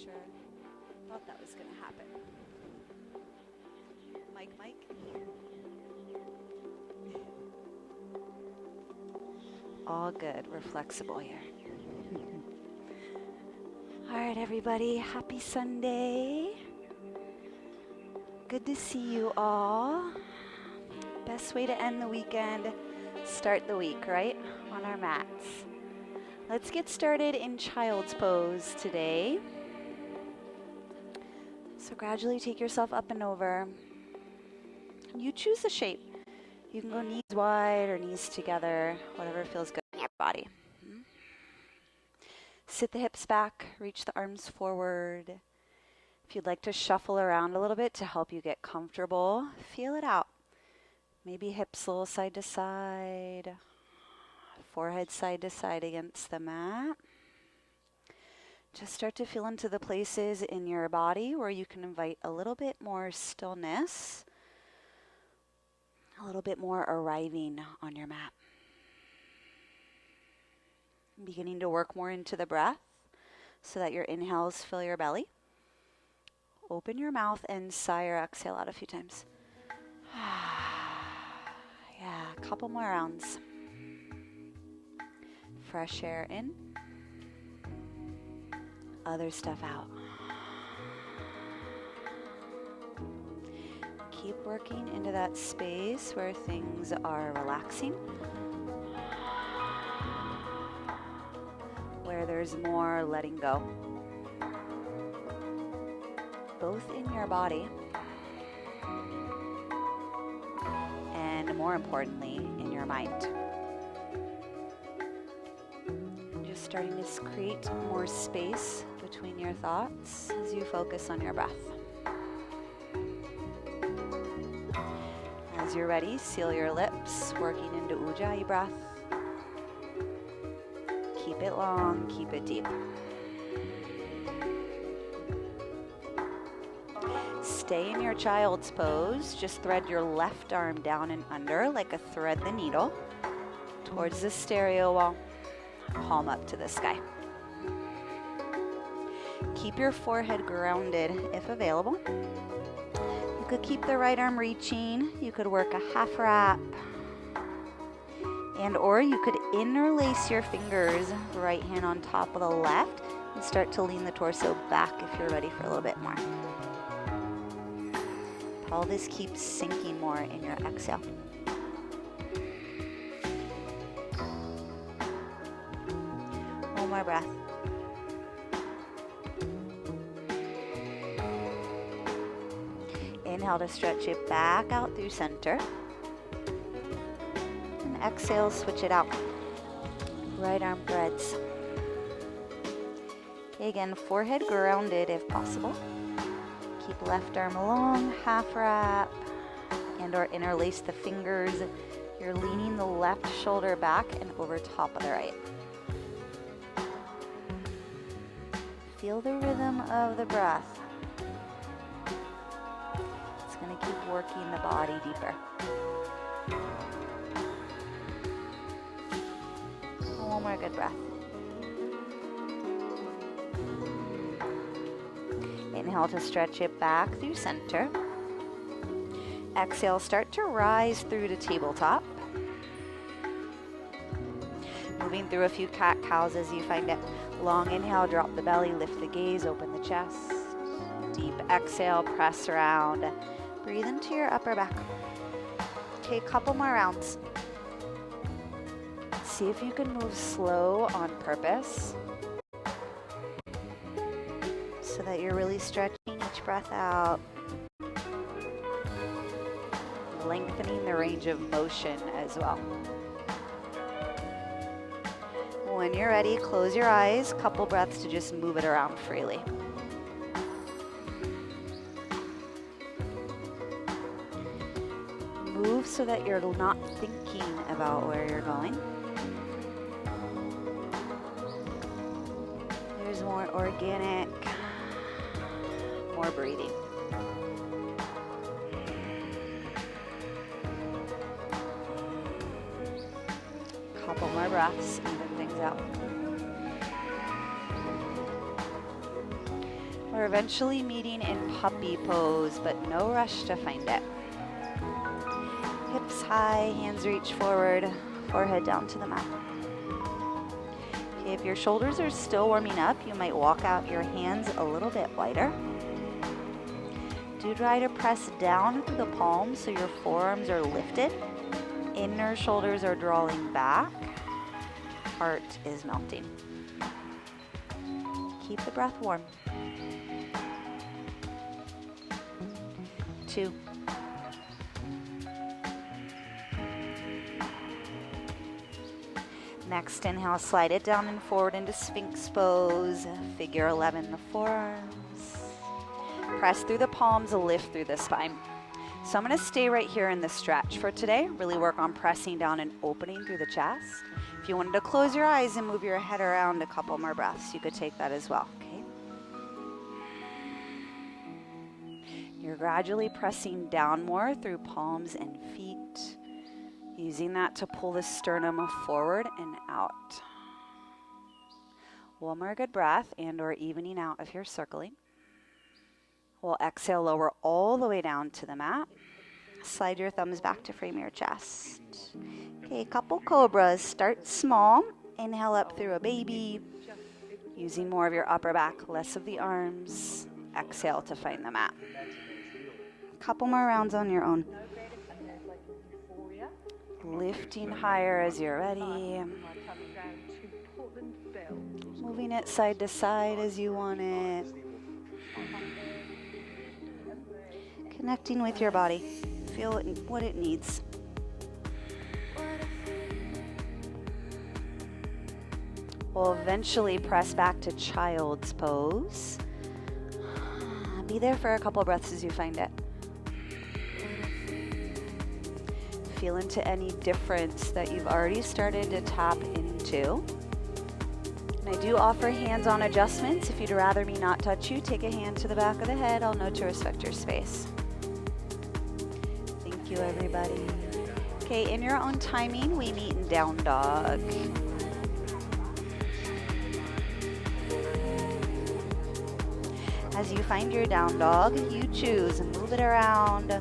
sure. Thought that was going to happen. Mike. All good. We're flexible here. All right, everybody. Happy Sunday. Good to see you all. Best way to end the weekend, start the week, right? On our mats. Let's get started in child's pose today. So gradually take yourself up and over. You choose the shape. You can go knees wide or knees together, whatever feels good in your body. Sit the hips back, reach the arms forward. If you'd like to shuffle around a little bit to help you get comfortable, feel it out. Maybe hips a little side to side, forehead side to side against the mat. Just start to feel into the places in your body where you can invite a little bit more stillness, a little bit more arriving on your mat. Beginning to work more into the breath so that your inhales fill your belly. Open your mouth and sigh or exhale out a few times. Yeah, a couple more rounds. Fresh air in. Other stuff out. Keep working into that space where things are relaxing, where there's more letting go, both in your body and, more importantly, in your mind. Just starting to create more space between your thoughts as you focus on your breath. As you're ready, seal your lips, working into Ujjayi breath. Keep it long, keep it deep. Stay in your child's pose. Just thread your left arm down and under like a thread the needle towards the stereo wall, palm up to the sky. Keep your forehead grounded if available. You could keep the right arm reaching. You could work a half wrap. And or you could interlace your fingers, right hand on top of the left, and start to lean the torso back if you're ready for a little bit more. Pelvis keeps sinking more in your exhale. One more breath. Inhale to stretch it back out through center. And exhale, switch it out. Right arm threads. Again, forehead grounded if possible. Keep left arm long, half wrap, and or interlace the fingers. You're leaning the left shoulder back and over top of the right. Feel the rhythm of the breath. It's going to keep working the body deeper. One more good breath. Inhale to stretch it back through center. Exhale, start to rise through to tabletop. Moving through a few cat-cows as you find it. Long inhale, drop the belly, lift the gaze, open the chest. Deep exhale, press around. Breathe into your upper back. Okay, a couple more rounds. See if you can move slow on purpose, so that you're really stretching each breath out, lengthening the range of motion as well. When you're ready, close your eyes, couple breaths to just move it around freely. Move so that you're not thinking about where you're going. There's more organic, more breathing. Couple more breaths, even things out. We're eventually meeting in puppy pose, but no rush to find it. Hips high, hands reach forward, forehead down to the mat. Okay, if your shoulders are still warming up, you might walk out your hands a little bit wider. Do try to press down through the palms so your forearms are lifted. Inner shoulders are drawing back. Heart is melting. Keep the breath warm. 2. Next inhale, slide it down and forward into Sphinx pose. Figure 11, the forearms. Press through the palms, lift through the spine. So I'm going to stay right here in the stretch for today. Really work on pressing down and opening through the chest. If you wanted to close your eyes and move your head around a couple more breaths, you could take that as well, okay? You're gradually pressing down more through palms and feet, using that to pull the sternum forward and out. One more good breath and or evening out if you're circling. We'll exhale, lower all the way down to the mat. Slide your thumbs back to frame your chest. Okay, couple cobras. Start small. Inhale up through a baby. Using more of your upper back, less of the arms. Exhale to find the mat. Couple more rounds on your own. Lifting higher as you're ready. Moving it side to side as you want it. Connecting with your body. Feel what it needs. We'll eventually press back to child's pose. Be there for a couple breaths as you find it. Feel into any difference that you've already started to tap into. And I do offer hands-on adjustments. If you'd rather me not touch you, take a hand to the back of the head. I'll know to respect your space. Thank you, everybody. Okay, in your own timing, we meet in down dog. As you find your down dog, you choose and move it around.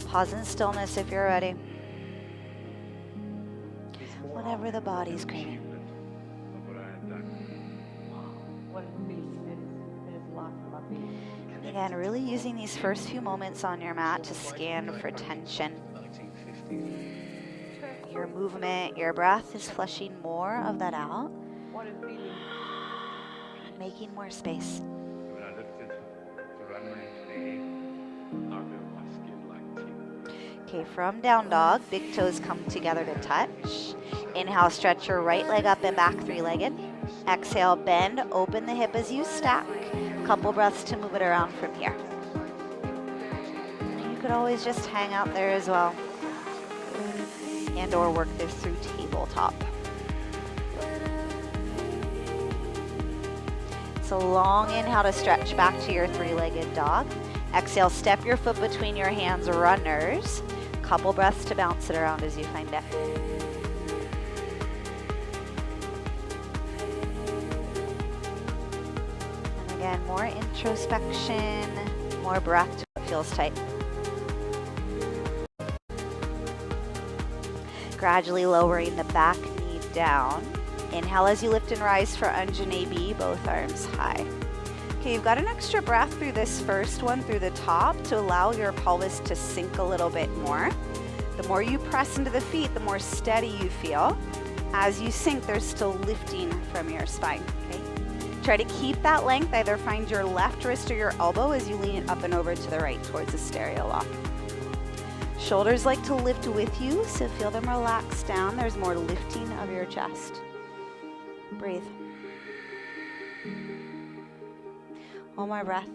Pause in stillness if you're ready. Whatever the body's craving. Again, really using these first few moments on your mat to scan for tension. Your movement, your breath is flushing more of that out. Making more space. Okay, from down dog, big toes come together to touch. Inhale, stretch your right leg up and back, three-legged. Exhale, bend, open the hip as you stack. Couple breaths to move it around from here. You could always just hang out there as well. And or work this through tabletop. So long inhale to stretch back to your three-legged dog. Exhale, step your foot between your hands, runners. Couple breaths to bounce it around as you find it. And again, more introspection, more breath to what feels tight. Gradually lowering the back knee down. Inhale as you lift and rise for Anjaneyee, both arms high. Okay, you've got an extra breath through this first one, through the top, to allow your pelvis to sink a little bit more. The more you press into the feet, the more steady you feel. As you sink, there's still lifting from your spine, okay? Try to keep that length. Either find your left wrist or your elbow as you lean it up and over to the right towards a stereo lock. Shoulders like to lift with you, so feel them relax down. There's more lifting of your chest. Breathe. One more breath.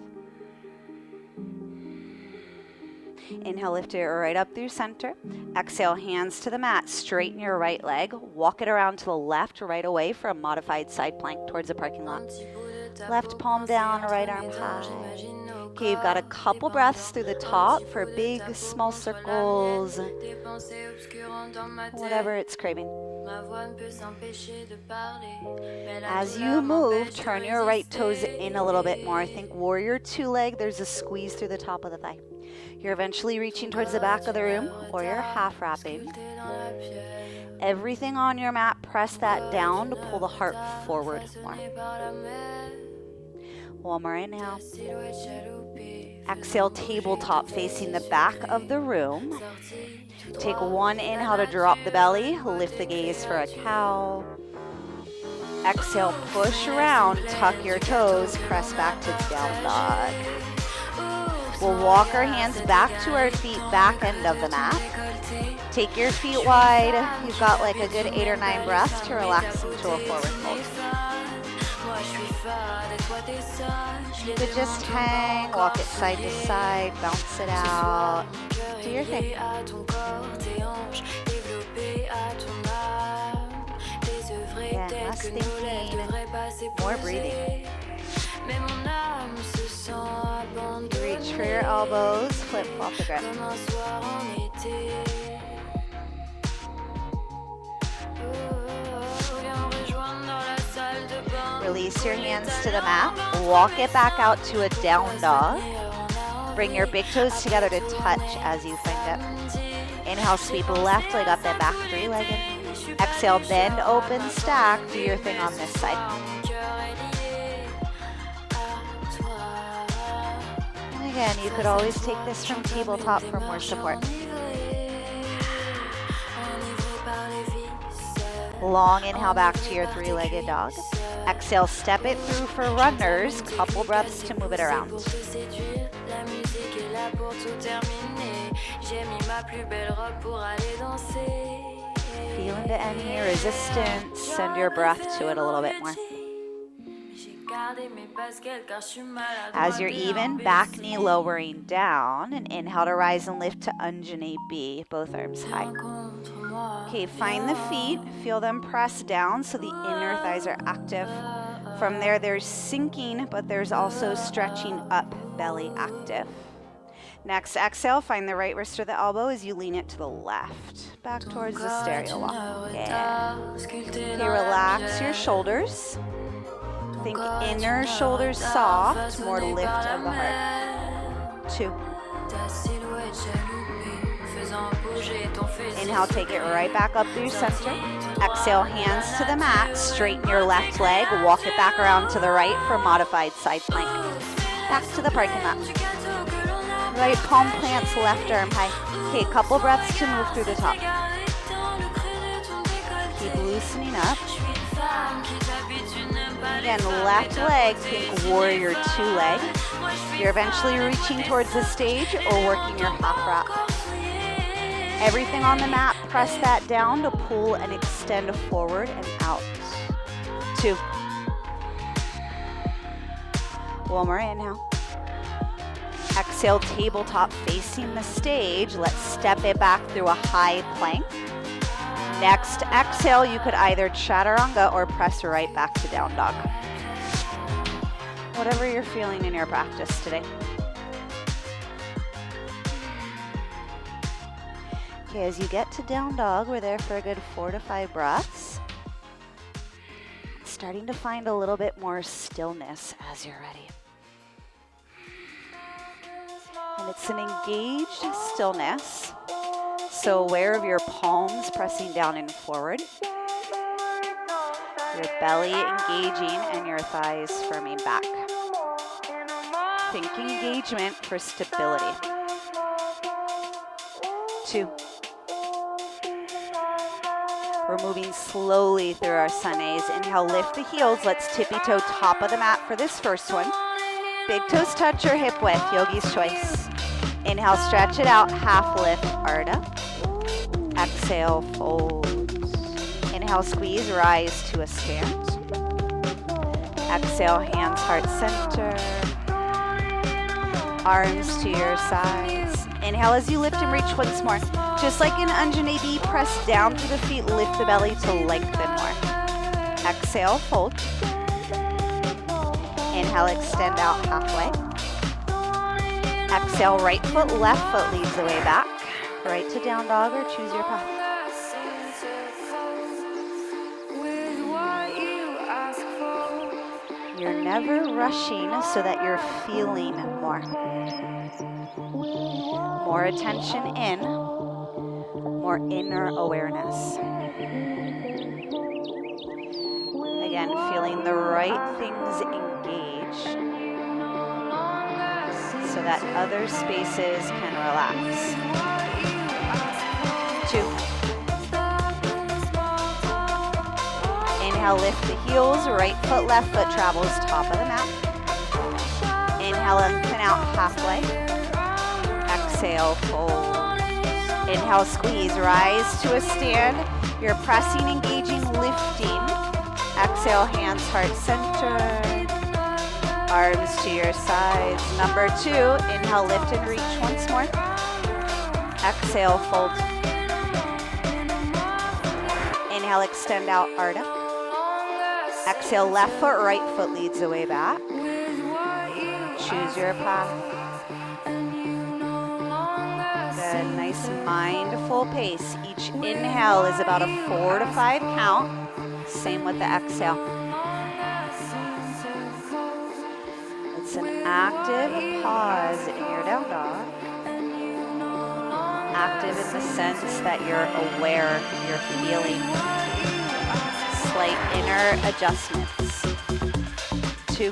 Inhale, lift it right up through center. Exhale, hands to the mat. Straighten your right leg. Walk it around to the left, right away for a modified side plank towards the parking lot. Left palm down, right arm high. Okay, you've got a couple breaths through the top for big, small circles. Whatever it's craving. As you move, turn your right toes in a little bit more. Think warrior two leg. There's a squeeze through the top of the thigh. You're eventually reaching towards the back of the room, or you're half wrapping. Everything on your mat, press that down to pull the heart forward more. One more inhale. Exhale, tabletop facing the back of the room. Take one inhale to drop the belly. Lift the gaze for a cow. Exhale, push around, tuck your toes, press back to down dog. We'll walk our hands back to our feet, back end of the mat. Take your feet wide. You've got like a good 8 or 9 breaths to relax into a forward fold. You could just hang, walk it side to side, bounce it out. Do your thing. Again, less thinking, more breathing. You reach for your elbows, flip off the ground. Release your hands to the mat. Walk it back out to a down dog. Bring your big toes together to touch as you find it. Inhale, sweep left leg up and back, three-legged. Exhale, bend, open, stack. Do your thing on this side. And again, you could always take this from tabletop for more support. Long inhale back to your three-legged dog. Exhale, step it through for runners. Couple breaths to move it around. Feel into any resistance. Send your breath to it a little bit more. As you're even, back knee lowering down, and inhale to rise and lift to Anjane B, both arms high. Okay, find the feet, feel them press down so the inner thighs are active. From there, there's sinking, but there's also stretching up, belly active. Next, exhale, find the right wrist or the elbow as you lean it to the left, back towards the stereo walk. Yeah. Okay, relax your shoulders. Think inner shoulders soft, more lift of the heart. 2. Inhale, take it right back up through center. Exhale, hands to the mat. Straighten your left leg. Walk it back around to the right for modified side plank. Back to the parking lot. Right palm plants, left arm high. Okay, couple breaths to move through the top. Keep loosening up. Again, left leg, think warrior two leg. You're eventually reaching towards the stage or working your half wrap. Everything on the mat, press that down to pull and extend forward and out. 2. One more inhale. Exhale, tabletop facing the stage. Let's step it back through a high plank. Next exhale, you could either chaturanga or press right back to down dog. Whatever you're feeling in your practice today. Okay, as you get to down dog, we're there for a good 4 to 5 breaths. Starting to find a little bit more stillness as you're ready. And it's an engaged stillness. So aware of your palms pressing down and forward. Your belly engaging and your thighs firming back. Think engagement for stability. 2. We're moving slowly through our sunays. Inhale, lift the heels. Let's tippy toe top of the mat for this first one. Big toes touch your hip width, yogi's choice. Inhale, stretch it out, half lift, Ardha. Exhale, fold. Inhale, squeeze, rise to a stand. Exhale, hands heart center. Arms to your sides. Inhale as you lift and reach once more. Just like in Anjane B, press down to the feet, lift the belly to lengthen more. Exhale, fold. Inhale, extend out halfway. Exhale, right foot, left foot leads the way back. Right to down dog or choose your path. You're never rushing so that you're feeling more. More attention in, more inner awareness. Again, feeling the right things engage so that other spaces can relax. 2. Inhale, lift the heels, right foot, left foot travels top of the mat. Inhale, lengthen out halfway. Exhale, fold. Inhale, squeeze, rise to a stand. You're pressing, engaging, lifting. Exhale, hands, heart center. Arms to your sides. Number 2, inhale, lift and reach once more. Exhale, fold. Inhale, extend out, Ardha. Exhale, left foot, right foot leads the way back. Choose your path. Good, nice mindful pace. Each inhale is about a 4 to 5 count. Same with the exhale. It's an active pause in your down dog. Active in the sense that you're aware, you're feeling. Slight inner adjustments. 2.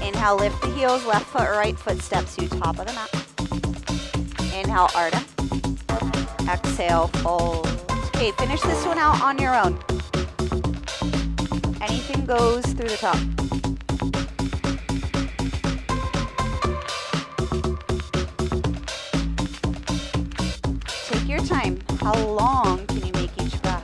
Inhale, lift the heels, left foot, right foot steps you top of the mat. Inhale, Ardha. Exhale, fold. Okay, finish this one out on your own. Anything goes through the top. Take your time. How long can you make each breath?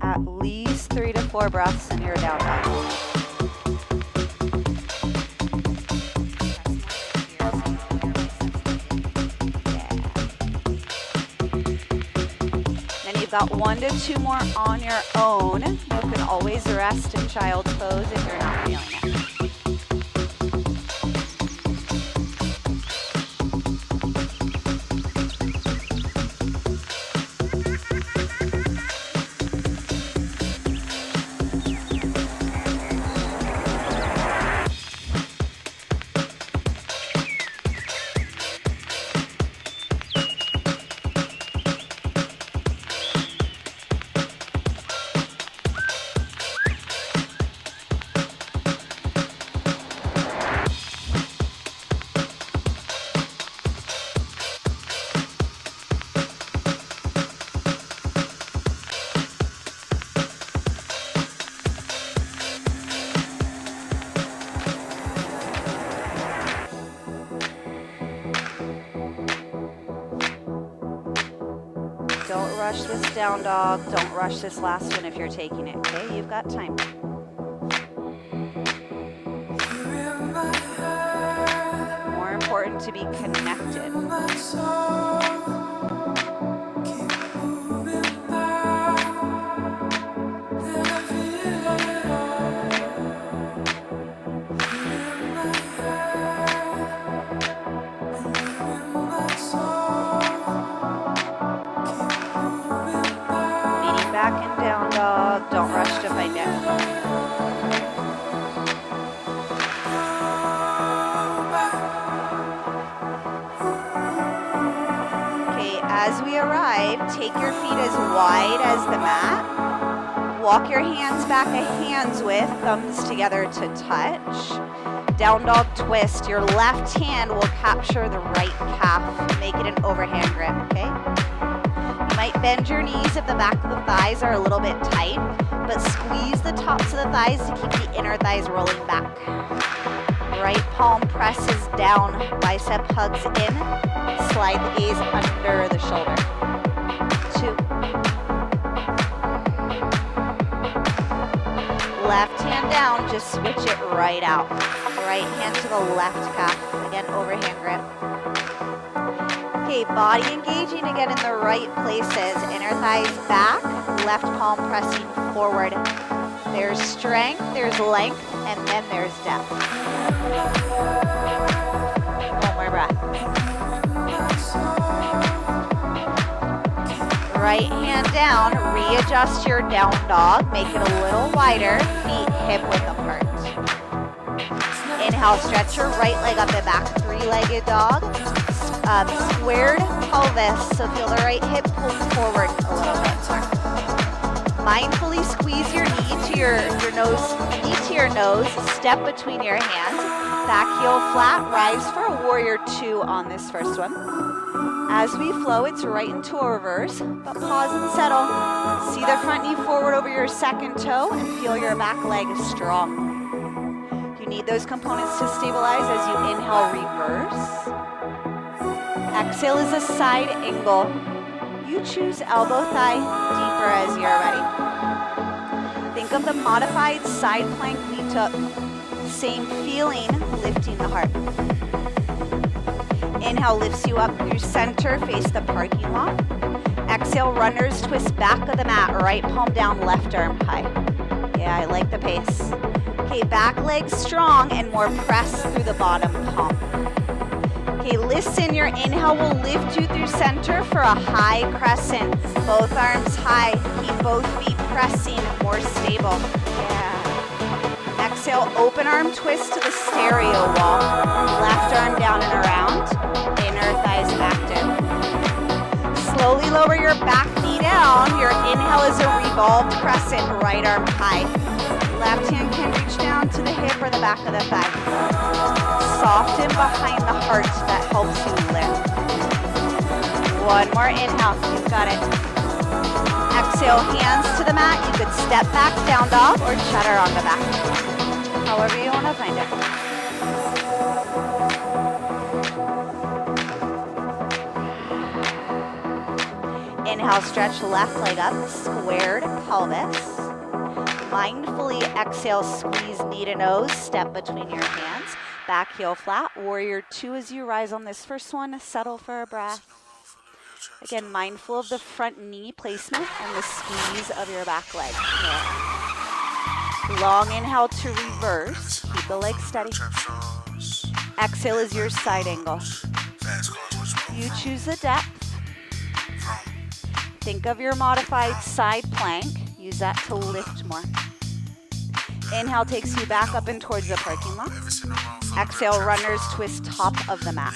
At least 3 to 4 breaths in your down dog. Got 1 to 2 more on your own. You can always rest in child's pose if you're not feeling it. Don't rush this down dog. Don't rush this last one if you're taking it, okay? You've got time. More important to be connected. Back and down dog. Don't rush to find it. Okay, as we arrive, take your feet as wide as the mat. Walk your hands back a hand's width, thumbs together to touch. Down dog twist. Your left hand will capture the right calf. Make it an overhand grip, okay? Might bend your knees if the back of the thighs are a little bit tight, but squeeze the tops of the thighs to keep the inner thighs rolling back. Right palm presses down, bicep hugs in, slide the gaze under the shoulder. 2. Left hand down, just switch it right out. Right hand to the left calf, again overhand grip. Okay, body engaging again in the right places. Inner thighs back, left palm pressing forward. There's strength, there's length, and then there's depth. One more breath. Right hand down, readjust your down dog, make it a little wider, feet hip width apart. Inhale, stretch your right leg up and back, three-legged dog. Squared pelvis, so feel the right hip pull forward a little bit more. Mindfully squeeze your knee to your nose, step between your hands, back heel flat, rise for a warrior two on this first one. As we flow, it's right into a reverse, but pause and settle. See the front knee forward over your second toe and feel your back leg strong. You need those components to stabilize as you inhale, reverse. Exhale is a side angle. You choose elbow thigh deeper as you're ready. Think of the modified side plank we took. Same feeling, lifting the heart. Inhale lifts you up through center, face the parking lot. Exhale, runner's twist back of the mat, right palm down, left arm high. Yeah, I like the pace. Okay, back leg strong and more press through the bottom palm. Okay, listen, your inhale will lift you through center for a high crescent. Both arms high, keep both feet pressing, more stable. Yeah. Exhale, open arm twist to the stereo wall. Left arm down and around, inner thighs active. Slowly lower your back knee down. Your inhale is a revolved crescent, right arm high. Left hand can reach down to the hip or the back of the thigh. Soften behind the heart, that helps you lift. One more inhale, you've got it. Exhale, hands to the mat. You could step back, down dog, or chatter on the back. However you want to find it. Inhale, stretch left leg up, squared pelvis. Mindfully exhale, squeeze knee to nose, step between your hands. Back heel flat, warrior two as you rise on this first one, settle for a breath. Again, mindful of the front knee placement and the squeeze of your back leg. Yeah. Long inhale to reverse, keep the leg steady. Exhale is your side angle. You choose the depth. Think of your modified side plank. Use that to lift more. Inhale takes you back up and towards the parking lot. Exhale, runner's twist, top of the mat.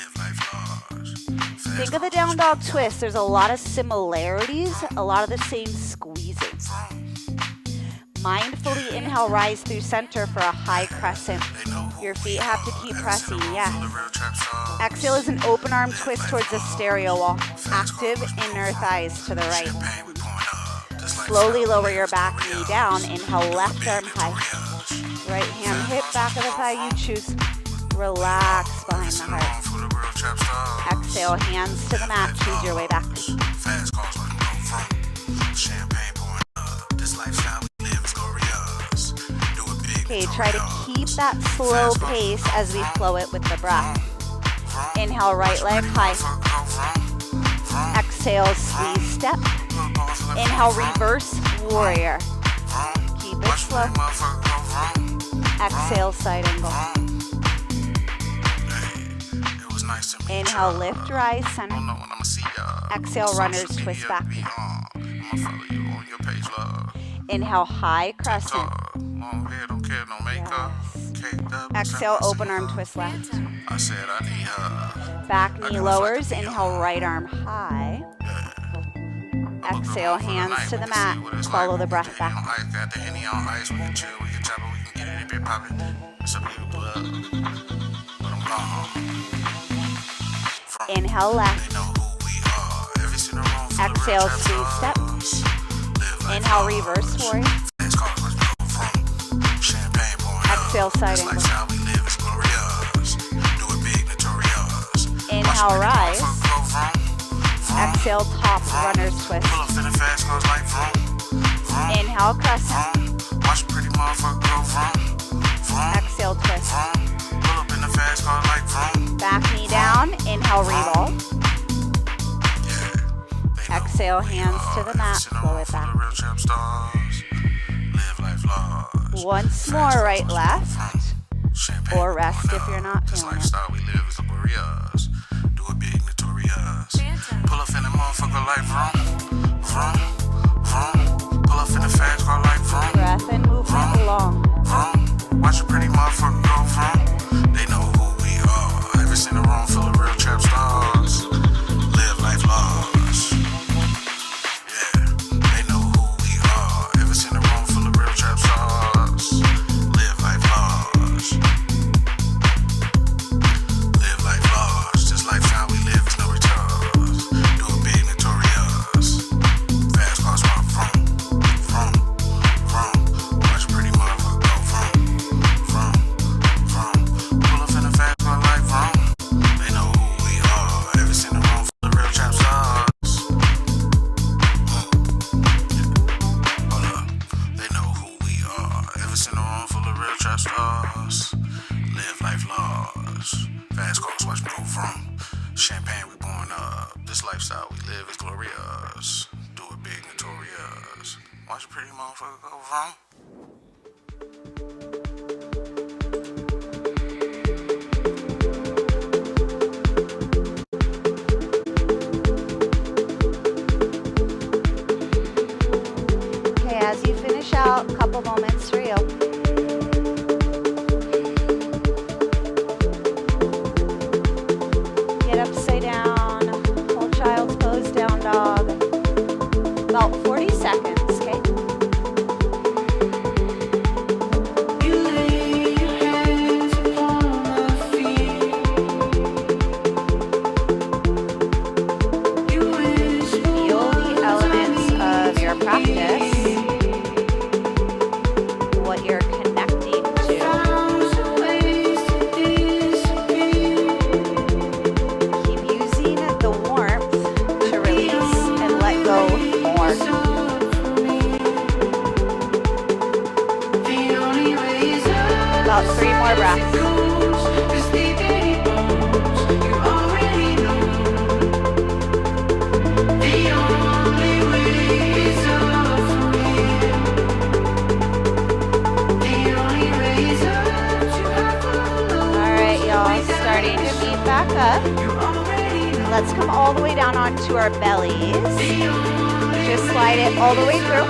Think of the down dog twist. There's a lot of similarities, a lot of the same squeezing. Mindfully inhale, rise through center for a high crescent. Your feet have to keep pressing, yes. Exhale is an open arm twist towards the stereo wall. Active inner thighs to the right. Slowly lower your back knee down. Inhale, left arm high. Right hand hip, back of the thigh, you choose. Relax behind the heart. Exhale, hands to the mat. Choose your way back. Okay, try to keep that slow pace as we flow it with the breath. Inhale, right leg high. Exhale, squeeze step. Inhale, reverse warrior. Keep it slow. Exhale, side angle. Inhale, lift, rise, center. Exhale, runner's twist back. Inhale, high crescent. Yes. Exhale, open arm twist left. Back knee lowers. Inhale, right arm high. Exhale, hands to the mat. Follow the breath back. Inhale, left. Exhale, squeeze step. Inhale, reverse warrior. Exhale, side angle. Inhale, rise. Exhale, top runner's twist. Inhale, crescent. Exhale, twist. Back knee down. Inhale, revolve. Exhale, hands to the mat. Flow it back. Once more, right, left. Or rest if you're not feeling it. We live is glorious. Do it big, notorious. Pull up in the motherfucker like vroom, vroom, vroom. Pull up in the fast car like vroom. Breath and movement along. Vroom. Watch a pretty motherfucker go vroom. They know who we are. Every single room full of real trap stars. Live life lost. Yeah, they know who we are. Every single room full of real trap stars. Live life lost. Live life lost. This lifestyle we live is no returns. Do it big, notorious. Fast cars walk from. Watch a pretty motherfucker go from. Pull up in the fast car like from. They know who we are. Every single room full of real trap stars. Hold up. They know who we are. Every single room full of real trap stars. Live life lost. Fast cars, watch me go from. Champagne, we born up. This lifestyle we live is glorious. Do it big, notorious. Watch a pretty motherfucker go from. Okay, as you finish out, a couple moments for you. Get upside down, hold child's pose, down dog. About 40 seconds, okay? Feel the elements of your practice, what you're connecting to. Keep using the warmth to release and let go more. About 3 more breaths. Alright, y'all, starting to meet back up. Let's come all the way down onto our bellies. Just slide it all the way through.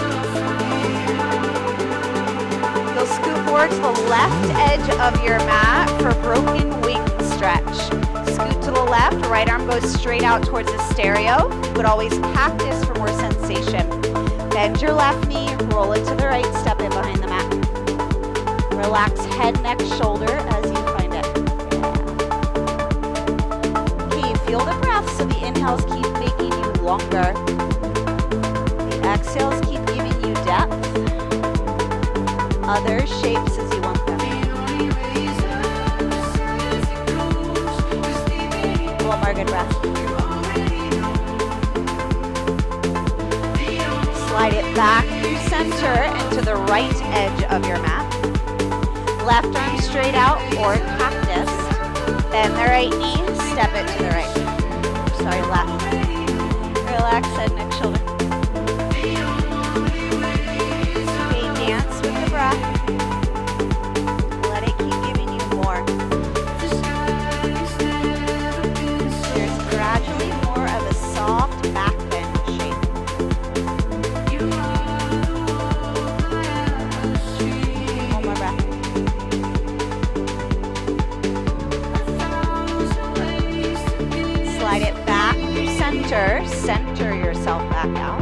You'll scoot forward to the left edge of your mat for broken wing stretch. Scoot to the left, right arm goes straight out towards the stereo, but always practice for more sensation. Bend your left knee, roll it to the right, step in behind the mat. Relax head, neck, shoulder as you find it. Okay, feel the breath, so the inhales keep making you longer. The exhales keep giving you depth. Other shapes as you want them. One more good breath. Slide it back through center and to the right edge of your mat. Left arm straight out or cactus. Bend the right knee, step it to the right. Sorry, left. Relax head, neck, shoulder. Okay, dance with the breath. Let it keep giving you more. There's gradually more of a soft back bend shape. One more breath. Slide it back through center. Center yourself back out.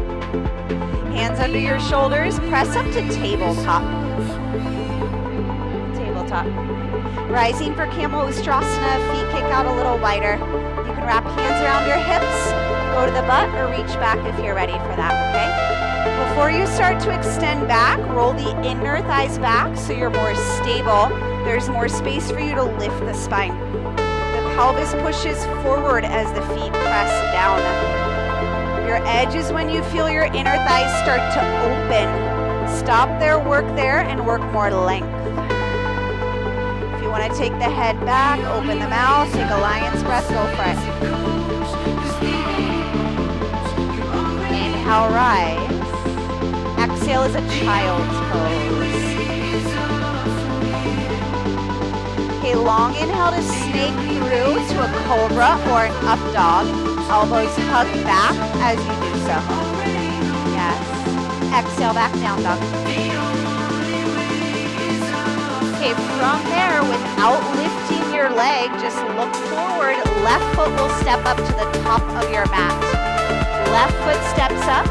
Hands under your shoulders. Press up to tabletop. Tabletop. Rising for Camel Ustrasana. Feet kick out a little wider. You can wrap hands around your hips. Go to the butt or reach back if you're ready for that, okay? Before you start to extend back, roll the inner thighs back so you're more stable. There's more space for you to lift the spine. The pelvis pushes forward as the feet press down. Your edge is when you feel your inner thighs start to open. Stop there, work there, and work more length. If you want to take the head back, open the mouth, take a lion's breath, go for it. Inhale, rise. Exhale is a child's pose. Okay, long inhale to snake through to a cobra or an up dog. Elbows hug back as you do so. Yes. Exhale, back down dog. Okay, from there, without lifting your leg, just look forward. Left foot will step up to the top of your mat. Left foot steps up,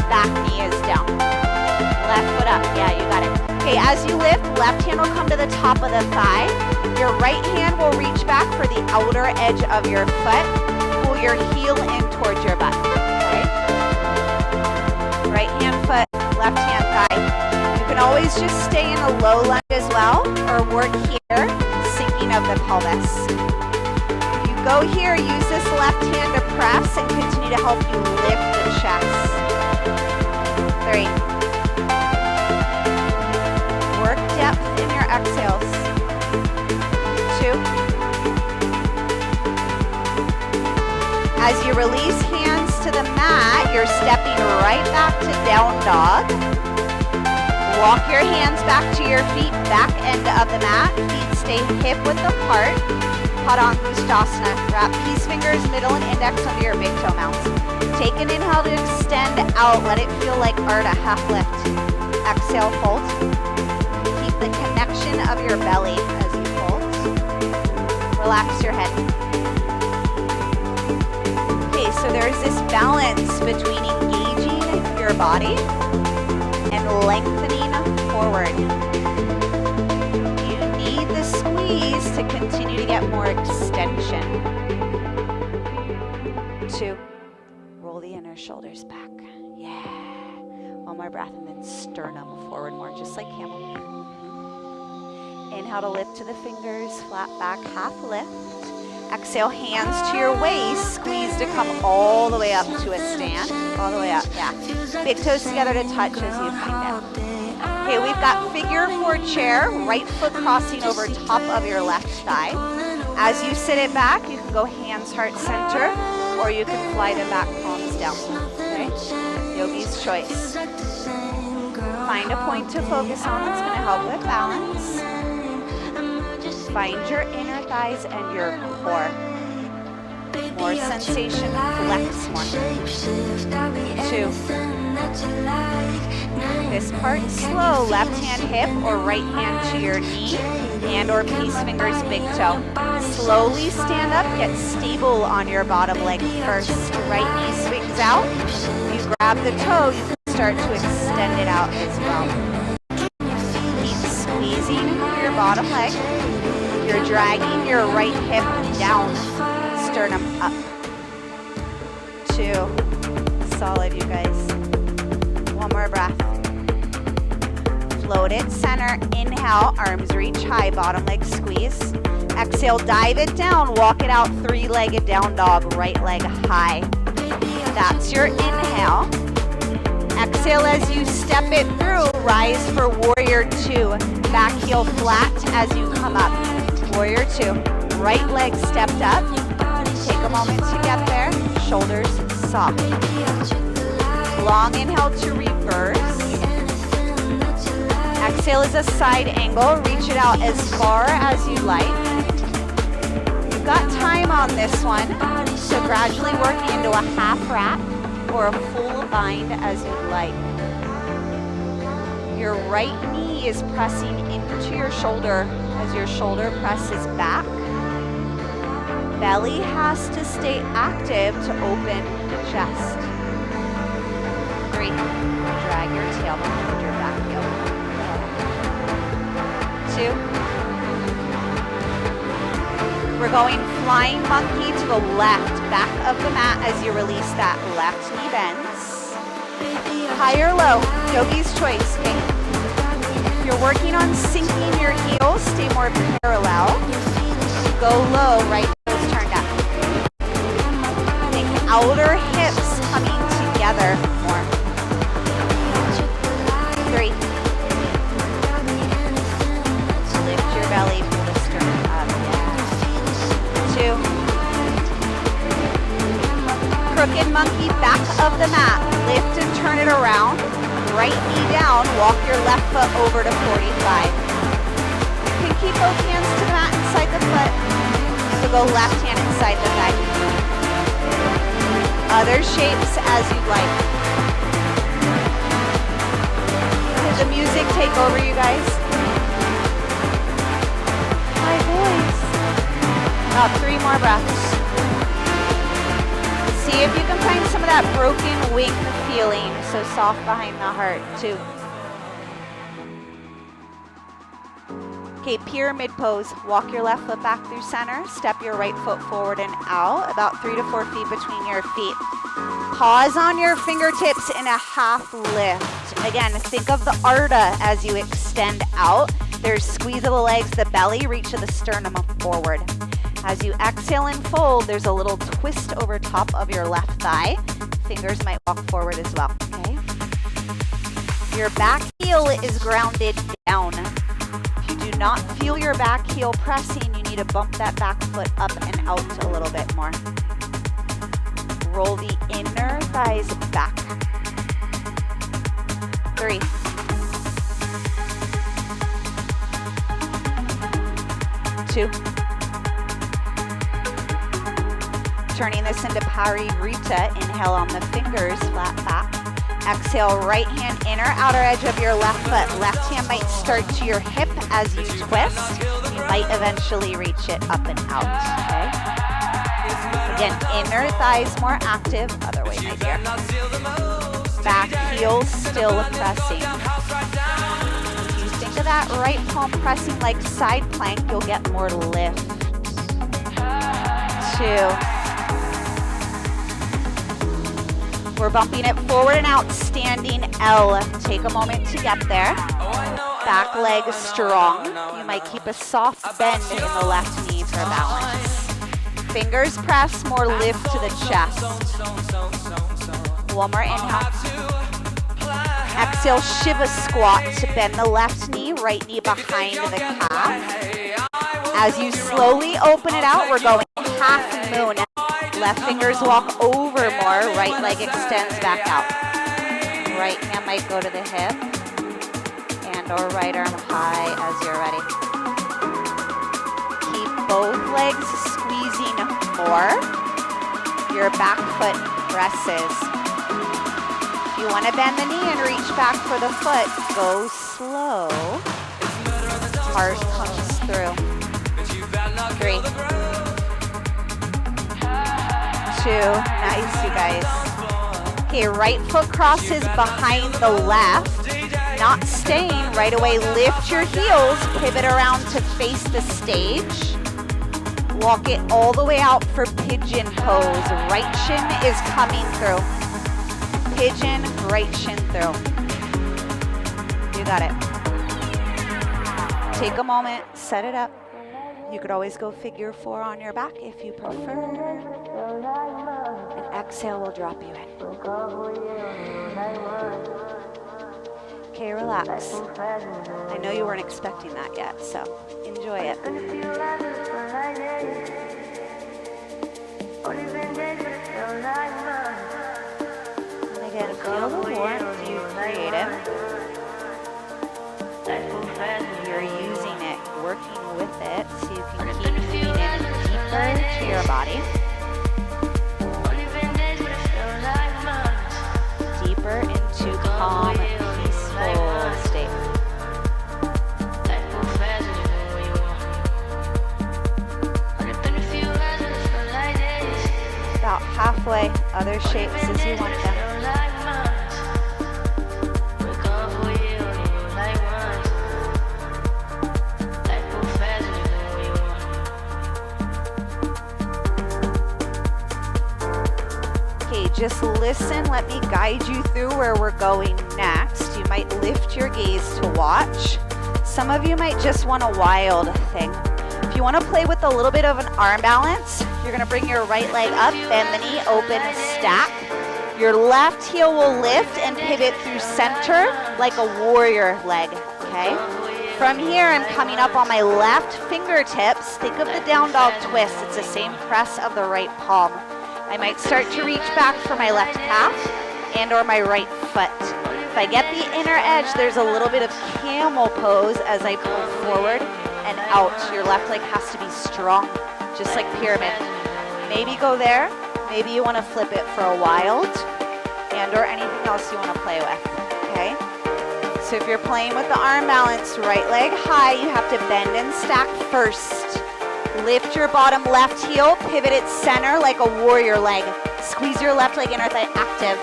back knee is down. Left foot up, yeah, you got it. Okay, as you lift, left hand will come to the top of the thigh. Your right hand will reach back for the outer edge of your foot. Pull your heel in towards your butt, okay? Right hand foot, left hand thigh. You can always just stay in a low lunge as well, or work here, sinking of the pelvis. If you go here, use this left hand to press and continue to help you lift the chest. 3. Work depth in your exhales. 2. As you release hands to the mat, you're stepping right back to down dog. Walk your hands back to your feet, back end of the mat. Feet stay hip width apart. Padangusthasana. Wrap peace fingers, middle and index under your big toe mounts. Take an inhale to extend out. Let it feel like Ardha, half lift. Exhale, fold. Keep the connection of your belly as you fold. Relax your head. Okay, so there's this balance between engaging your body and lengthening forward. You need the squeeze to continue to get more extension. 2. Roll the inner shoulders back. Yeah. One more breath and then sternum forward more, just like camel. Inhale to lift to the fingers, flat back, half lift. Exhale, hands to your waist, squeeze to come all the way up to a stand. All the way up, yeah. Big toes together to touch as you find it. Okay, we've got figure 4 chair, right foot crossing over top of your left thigh. As you sit it back, you can go hands heart center, or you can fly the back palms down, okay? Yogi's choice. Find a point to focus on that's gonna help with balance. Find your inner thighs and your core. More sensation, flex more. 2. This part's slow. Left hand hip or right hand to your knee and or peace fingers big toe. Slowly stand up, get stable on your bottom leg first. Right knee swings out. You grab the toe, you can start to extend it out as well. Keep squeezing your bottom leg. You're dragging your right hip down, sternum up. 2. Solid, you guys. One more breath. Float it, center. Inhale, arms reach high, bottom leg squeeze. Exhale, dive it down, walk it out, 3-legged down dog, right leg high. That's your inhale. Exhale as you step it through, rise for warrior 2. Back heel flat as you come up. Warrior 2, right leg stepped up. Take a moment to get there. Shoulders soft. Long inhale to reverse. Exhale is a side angle. Reach it out as far as you like. You've got time on this one, so gradually working into a half wrap or a full bind as you like. Your right knee is pressing into your shoulder as your shoulder presses back. Belly has to stay active to open the chest. 3. Drag your tail behind your back heel. 2. We're going flying monkey to the left, back of the mat as you release that left knee bends. High or low, yogi's choice, okay? You're working on sinking your heels, stay more parallel. Go low, right toes turned up. Think outer hips coming together more. 3. Lift your belly, pull the sternum up, yeah. 2. Crooked monkey, back of the mat. Lift and turn it around. Right knee down, walk your left foot over to 45. You can keep both hands to the mat and inside the foot. So go left hand inside the thigh. Other shapes as you'd like. Did the music take over, you guys? My voice. About 3 more breaths. See if you can find some of that broken wing feeling, so soft behind the heart too. Okay, pyramid pose. Walk your left foot back through center. Step your right foot forward and out, about 3 to 4 feet between your feet. Pause on your fingertips in a half lift. Again, think of the Ardha as you extend out. There's squeeze of the legs, the belly, reach to the sternum forward. As you exhale and fold, there's a little twist over top of your left thigh. Fingers might walk forward as well, okay? Your back heel is grounded down. If you do not feel your back heel pressing, you need to bump that back foot up and out a little bit more. Roll the inner thighs back. 3. 2. Turning this into Parivrtta. Inhale on the fingers, flat back. Exhale, right hand inner outer edge of your left foot. Left hand might start to your hip as you twist. You might eventually reach it up and out, okay? Again, inner thighs more active. Other way, my dear. Back heel still pressing. If you think of that right palm pressing like side plank, you'll get more lift. 2. We're bumping it forward and out, standing L. Take a moment to get there. Back leg strong. You might keep a soft bend in the left knee for balance. Fingers press, more lift to the chest. One more inhale. Exhale, Shiva squat to bend the left knee, right knee behind the calf. As you slowly open it out, we're going half moon. Left fingers walk over more, right leg extends back out. Right hand might go to the hip, and or right arm high as you're ready. Keep both legs squeezing more. Your back foot presses. If you want to bend the knee and reach back for the foot, go slow. Heart comes through. 3. 2. Nice, you guys. Okay, right foot crosses behind the left. Not staying right away. Lift your heels, pivot around to face the stage. Walk it all the way out for pigeon pose. Right shin is coming through. Pigeon, right shin through. You got it. Take a moment, set it up. You could always go figure 4 on your back if you prefer. And exhale will drop you in. Okay, relax. I know you weren't expecting that yet, so enjoy it. And again, feel the warmth you've created. You're using it, working with it, so you can keep moving in deeper to your body. Deeper into calm, peaceful state. About halfway, other shapes as you want them. Just listen, let me guide you through where we're going next. You might lift your gaze to watch. Some of you might just want a wild thing. If you want to play with a little bit of an arm balance, you're going to bring your right leg up, bend the knee, open, stack. Your left heel will lift and pivot through center like a warrior leg, okay? From here, I'm coming up on my left fingertips. Think of the down dog twist. It's the same press of the right palm. I might start to reach back for my left calf and or my right foot. If I get the inner edge, there's a little bit of camel pose as I pull forward and out. Your left leg has to be strong, just like pyramid. Maybe go there. Maybe you want to flip it for a wild and or anything else you want to play with, okay? So if you're playing with the arm balance, right leg high, you have to bend and stack first. Lift your bottom left heel, pivot it center like a warrior leg. Squeeze your left leg inner thigh active.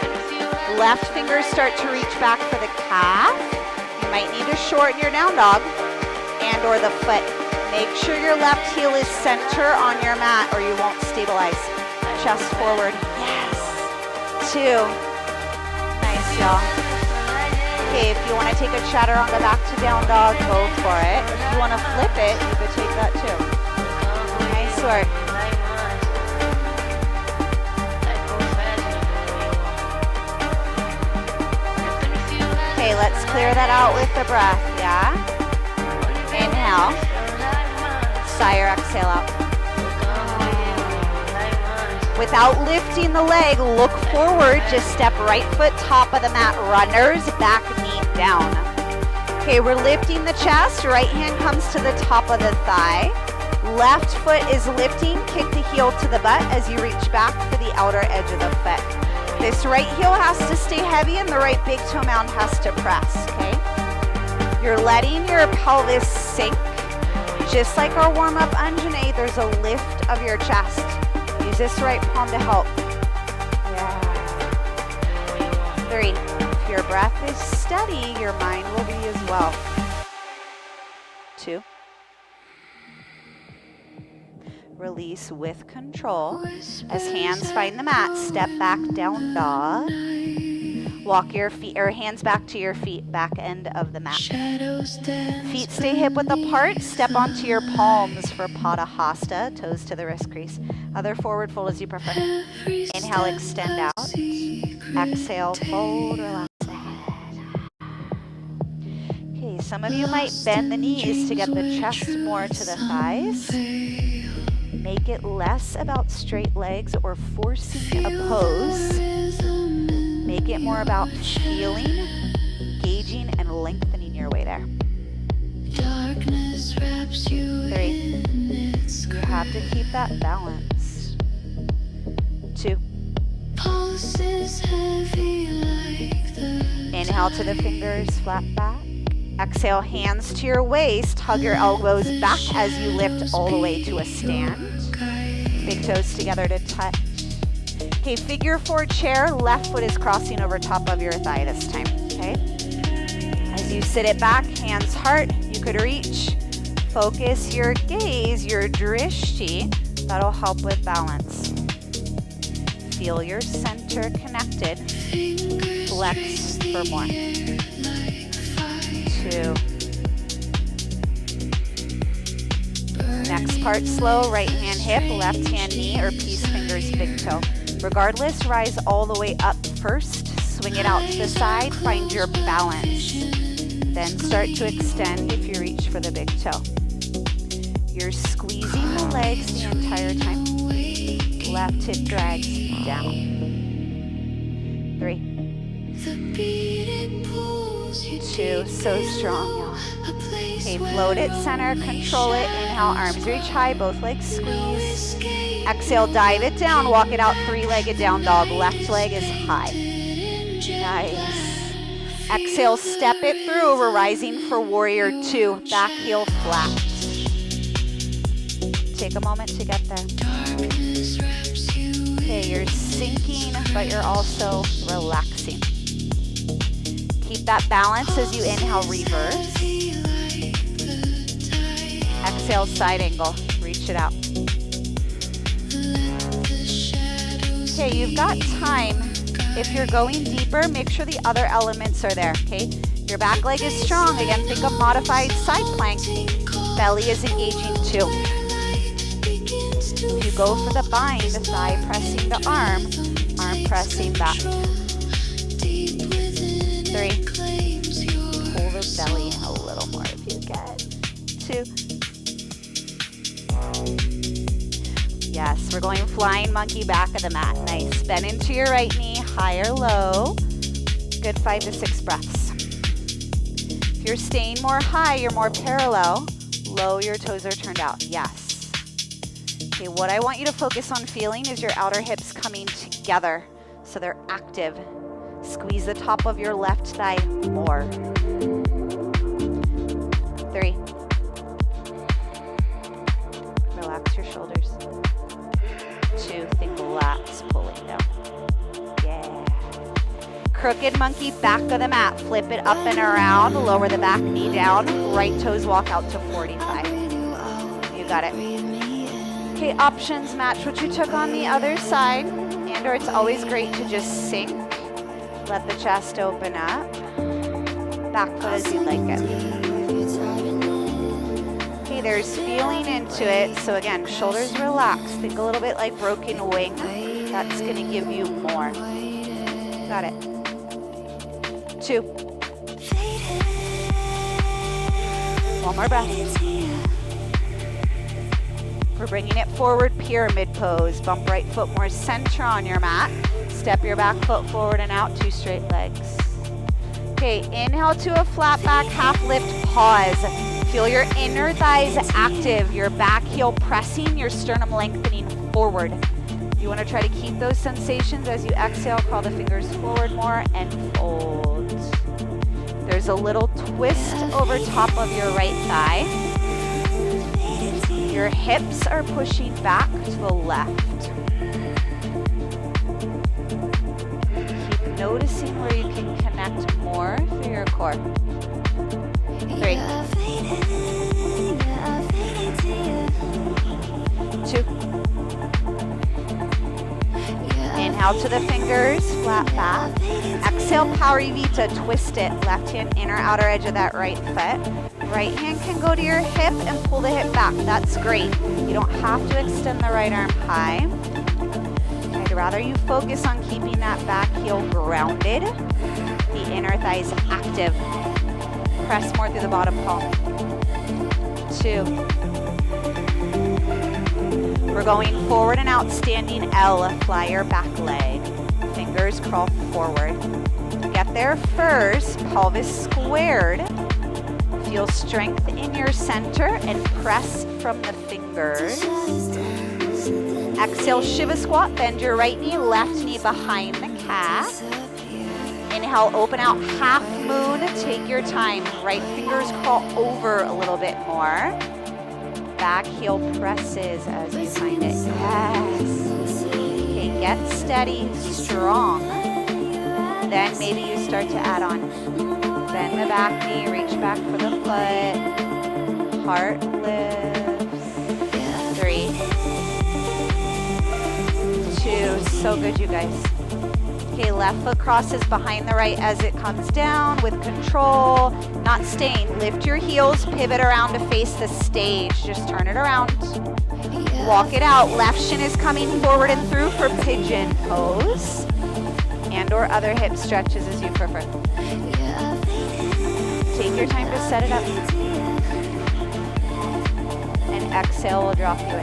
Left fingers start to reach back for the calf. You might need to shorten your down dog and or the foot. Make sure your left heel is center on your mat or you won't stabilize. Chest forward. Yes. 2. Nice, y'all. Okay, if you want to take a chaturanga back to down dog, go for it. If you want to flip it, you could take that too. Nice work. Okay, let's clear that out with the breath, yeah? Inhale. Sigh or exhale out. Without lifting the leg, look forward, just step right foot top of the mat, runners, back knee down. Okay, we're lifting the chest, right hand comes to the top of the thigh. Left foot is lifting, kick the heel to the butt as you reach back for the outer edge of the foot. This right heel has to stay heavy and the right big toe mound has to press, okay? You're letting your pelvis sink. Just like our warm-up undulate, there's a lift of your chest. Use this right palm to help. Yeah. 3. If your breath is steady, your mind will be as well. 2. Release with control. As hands find the mat, step back, down dog. Walk your feet or hands back to your feet, back end of the mat. Feet stay hip width apart. Step onto your palms for Padahasta, toes to the wrist crease. Other forward fold as you prefer. Inhale, extend out. Exhale, fold, relax the head. Okay, some of you might bend the knees to get the chest more to the thighs. Make it less about straight legs or forcing a pose. Make it more about feeling, gauging, and lengthening your way there. 3. You have to keep that balance. 2. Inhale to the fingers, flat back. Exhale, hands to your waist. Hug your elbows back as you lift all the way to a stand. Big toes together to touch. Okay, figure 4 chair. Left foot is crossing over top of your thigh this time, okay? As you sit it back, hands heart, you could reach. Focus your gaze, your drishti. That'll help with balance. Feel your center connected. Flex for more. 2. Next part slow, right hand hip, left hand knee, or peace fingers big toe. Regardless, rise all the way up first, swing it out to the side, find your balance. Then start to extend if you reach for the big toe. You're squeezing the legs the entire time. Left hip drags down. 3. 2, so strong, y'all. Okay, float it, center, control it. Inhale, arms reach high, both legs squeeze. Exhale, dive it down, walk it out, 3-legged down dog. Left leg is high. Nice. Exhale, step it through. We're rising for warrior 2. Back heel flat. Take a moment to get there. Okay, you're sinking, but you're also relaxing. Keep that balance as you inhale, reverse. Exhale, side angle. Reach it out. Okay, you've got time. If you're going deeper, make sure the other elements are there, okay? Your back leg is strong. Again, think of modified side plank. Belly is engaging too. If you go for the bind, thigh pressing the arm pressing back. 3. Pull the belly in a little more if you can. 2. Yes, we're going flying monkey back of the mat. Nice. Bend into your right knee, high or low. Good 5 to 6 breaths. If you're staying more high, you're more parallel. low, your toes are turned out. Yes. Okay, what I want you to focus on feeling is your outer hips coming together so they're active. Squeeze the top of your left thigh more. 3. Relax your shoulders. 2. Think lats pulling down. Yeah. Crooked monkey, back of the mat. Flip it up and around. Lower the back knee down. Right toes walk out to 45. You got it. Okay, options match what you took on the other side. And or it's always great to just sink. Let the chest open up. Back foot as you'd like it. Okay, there's feeling into it. So again, shoulders relaxed. Think a little bit like broken wing. That's going to give you more. Got it. 2. One more breath. We're bringing it forward, pyramid pose. Bump right foot more center on your mat. Step your back foot forward and out, 2 straight legs. Okay, inhale to a flat back, half lift, pause. Feel your inner thighs active, your back heel pressing, your sternum lengthening forward. You want to try to keep those sensations as you exhale, crawl the fingers forward more and fold. There's a little twist over top of your right thigh. Your hips are pushing back to the left. Keep noticing where you can connect more through your core. 3. 2. Inhale to the fingers, flat back. Exhale, power Evita, twist it. Left hand, inner outer edge of that right foot. Right hand can go to your hip and pull the hip back. That's great. You don't have to extend the right arm high. I'd rather you focus on keeping that back heel grounded. The inner thighs active. Press more through the bottom palm. 2. We're going forward and out, standing L. Fly your back leg. Fingers crawl forward. Get there first. Pelvis squared. Feel strength in your center and press from the fingers. Exhale, Shiva squat. Bend your right knee, left knee behind the calf. Inhale, open out, half moon. Take your time. Right fingers crawl over a little bit more. Back heel presses as you find it. Yes. Okay, get steady, strong. Then maybe you start to add on. Bend the back knee, reach back for the foot. Heart lifts. 3. 2. So good, you guys. Okay, left foot crosses behind the right as it comes down with control. Not staying. Lift your heels, pivot around to face the stage. Just turn it around. Walk it out. Left shin is coming forward and through for pigeon pose. And or other hip stretches as you prefer. Take your time to set it up. And exhale will drop you in.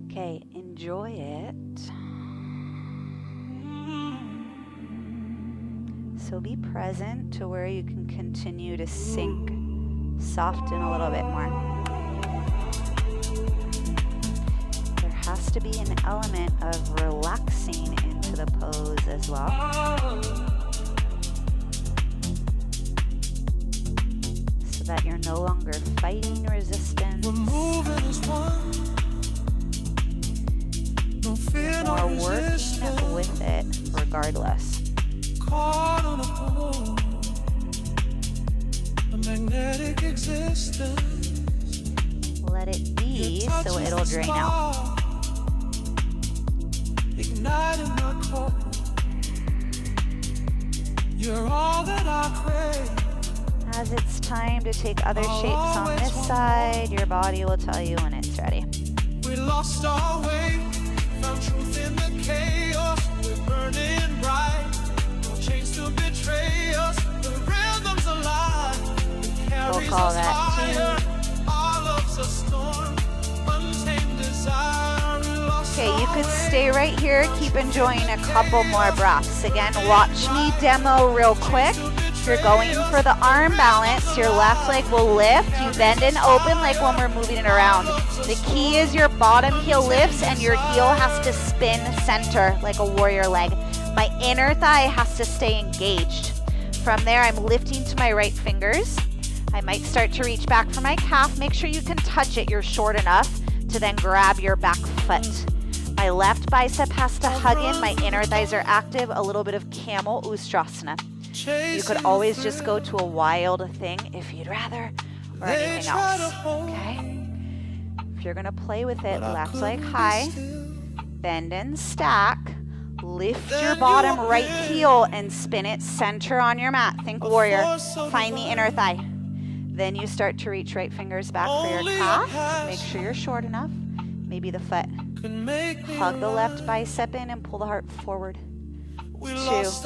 Okay, enjoy it. So be present to where you can continue to sink, soften a little bit more. There has to be an element of relaxing into the pose as well. So that you're no longer fighting resistance. We're moving as one. More working with it regardless. Caught on a pole, a magnetic existence. Let it be so it'll drain out. Igniting my core. You're all that I crave. As it's time to take other shapes on this side, your body will tell you when it's ready. We lost our way. Found truth in the chaos, we're burning bright. No chains to betray us, the rhythm's alive. We'll call that higher, all love's a storm, untamed desire. Okay, Okay, you could stay right here, keep enjoying a couple more breaths. Again, watch me demo real quick. You're going for the arm balance. Your left leg will lift. You bend and open like when we're moving it around. The key is your bottom heel lifts and your heel has to spin center like a warrior leg. My inner thigh has to stay engaged. From there, I'm lifting to my right fingers. I might start to reach back for my calf. Make sure you can touch it. You're short enough to then grab your back foot. My left bicep has to hug in. My inner thighs are active. A little bit of camel ustrasana. You could always just go to a wild thing if you'd rather, or anything else, okay? If you're gonna play with it, left leg high, bend and stack, lift your bottom right heel and spin it center on your mat. Think warrior, find the inner thigh. Then you start to reach right fingers back for your calf. Make sure you're short enough, maybe the foot. Hug the left bicep in and pull the heart forward. 2. Nice.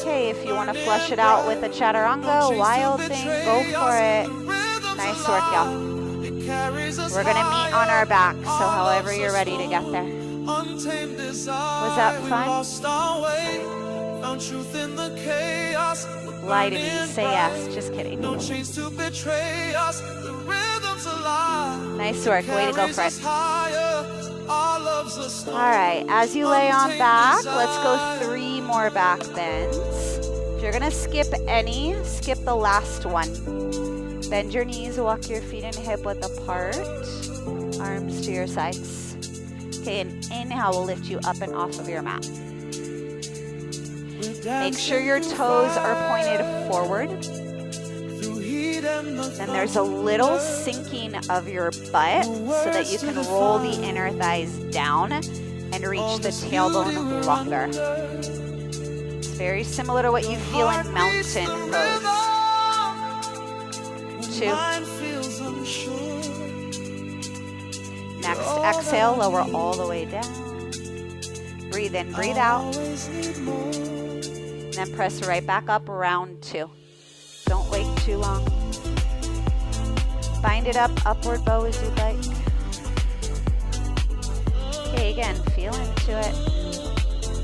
Okay, if you want to flush it out with a chaturanga, wild thing, go for it. Nice work, y'all. We're going to meet on our back, so however you're ready to get there. Was that fun? Lie to me, say yes, just kidding. Nice work, way to go for it. Alright, as you lay on back, let's go 3 more back bends. If you're gonna skip any, skip the last one. Bend your knees, walk your feet and hip width apart. Arms to your sides. Okay, and inhale will lift you up and off of your mat. Make sure your toes are pointed forward. Then there's a little sinking of your butt so that you can roll the inner thighs down and reach the tailbone longer. It's very similar to what you feel in mountain pose. 2. Next, exhale, lower all the way down. Breathe in, breathe out. Then press right back up, round 2. Don't wait too long. Bind it up, upward bow as you'd like. Okay, again, feel into it.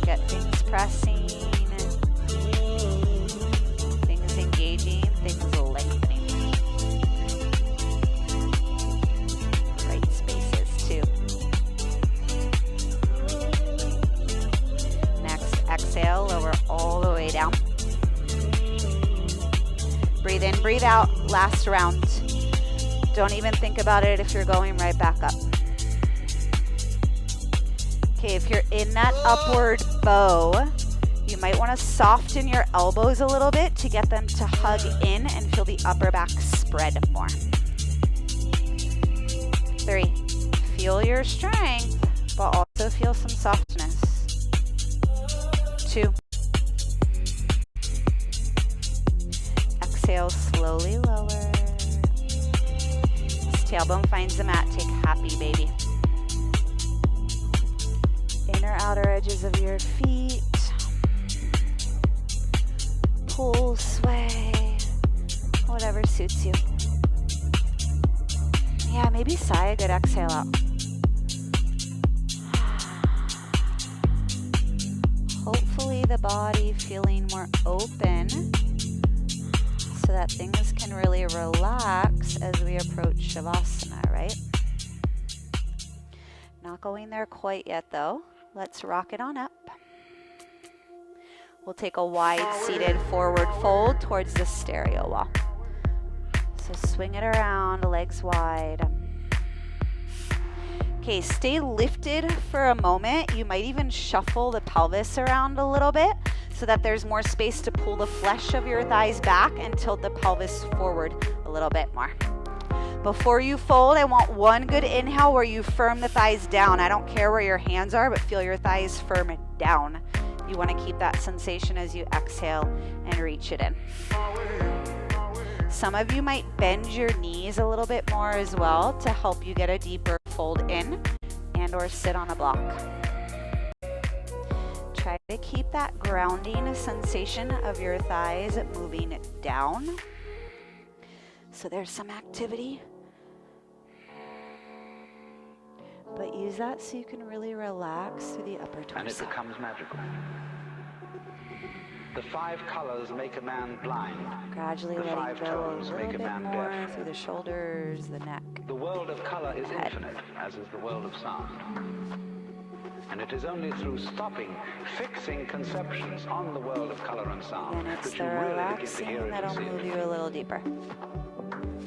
Get things pressing, things engaging, things lengthening. Right spaces too. Next, exhale, lower all the way down. Breathe in, breathe out, last round. Don't even think about it if you're going right back up. Okay, if you're in that upward bow, you might want to soften your elbows a little bit to get them to hug in and feel the upper back spread more. 3, feel your strength, but also feel some softness. 2, exhale, slowly lower. Tailbone finds the mat, take happy baby. Inner outer edges of your feet. Pull, sway, whatever suits you. Yeah, maybe sigh a good exhale out. Hopefully the body feeling more open so that things can really relax as we approach Shavasana, right? Not going there quite yet though. Let's rock it on up. We'll take a wide seated forward fold towards the stereo wall. So swing it around, legs wide. Okay, stay lifted for a moment. You might even shuffle the pelvis around a little bit so that there's more space to pull the flesh of your thighs back and tilt the pelvis forward a little bit more. Before you fold, I want one good inhale where you firm the thighs down. I don't care where your hands are, but feel your thighs firm down. You want to keep that sensation as you exhale and reach it in. Some of you might bend your knees a little bit more as well to help you get a deeper fold in and or sit on a block. Try to keep that grounding sensation of your thighs moving down. So there's some activity. Use that so you can really relax through the upper torso. And it becomes magical. The 5 colors make a man blind. Gradually The letting 5 go a tones little make a bit man more deaf. through the shoulders, the neck. The world of color is Head. infinite, as is the world of sound. And it is only through stopping, fixing conceptions on the world of color and sound And it's that the you really begin to hear relaxing it that'll and see move it. you a little deeper.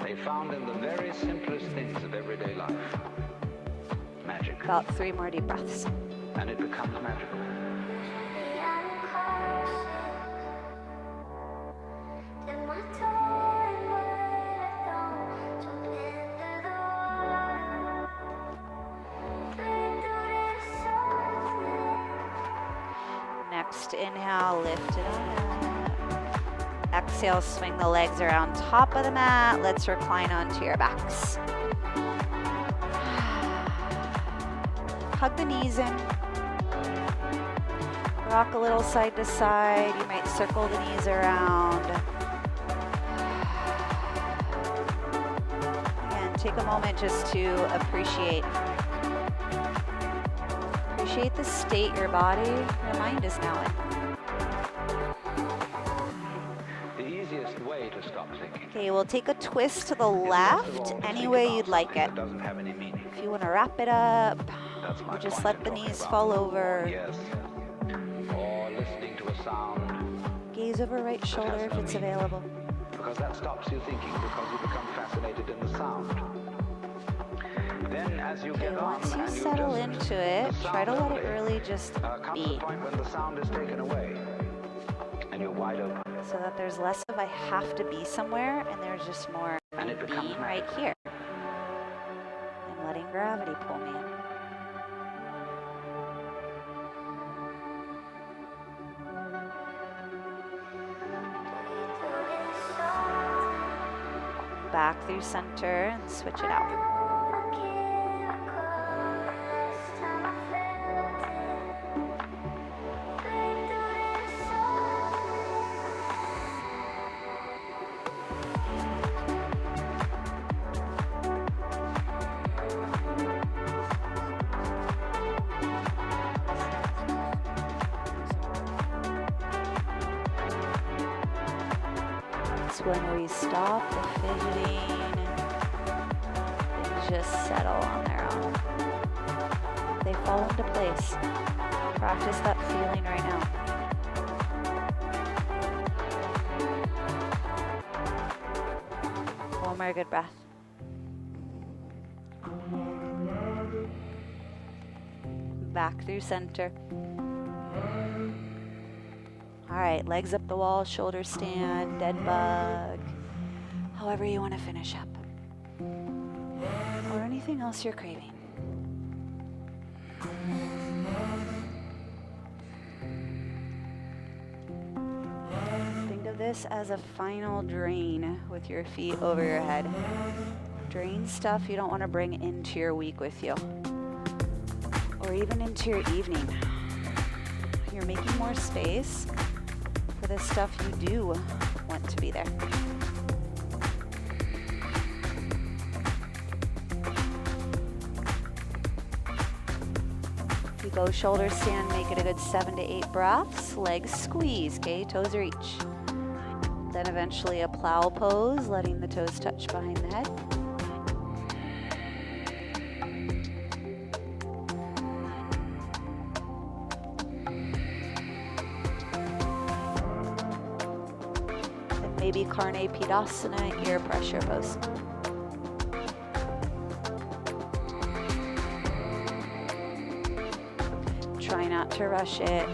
They found in the very simplest things of everyday life magic. About 3 more deep breaths. And it becomes magical. Next inhale, lift it up. Exhale, swing the legs around top of the mat. Let's recline onto your backs. Hug the knees in. Rock a little side to side. You might circle the knees around. Again, take a moment just to appreciate the state your body, your mind is now in. The easiest way to stop thinking. Okay, we'll take a twist to the left any way you'd like it. That doesn't have any meaning. If you want to wrap it up, That's my or just point let in the talking knees about fall moving over. more, yes. Or listening to a sound. Gaze over right shoulder if it's available. Because that stops you thinking, because you become fascinated in the sound. Then as you get Okay, on once you and settle just, into it, the try to sound let it only, really just comes be, the point when the sound is taken away and you're wide open. so that there's less of I have to be somewhere and there's just more And it becomes being right magical. here. And letting gravity pull me in. Back through center and switch it out. It's when we stop the fidgeting and just settle on their own. They fall into place. Practice that feeling right now. One more good breath. Back through center. All right, legs up the wall, shoulder stand, dead bug. However you want to finish up. Or anything else you're craving. Think of this as a final drain with your feet over your head. Drain stuff you don't want to bring into your week with you. Or even into your evening. You're making more space for the stuff you do want to be there. If you go shoulder stand, make it a good 7 to 8 breaths. Legs squeeze, okay? Toes reach. Then eventually a plow pose, letting the toes touch behind the head. Maybe Karne Pidasana, ear pressure pose. Try not to rush it.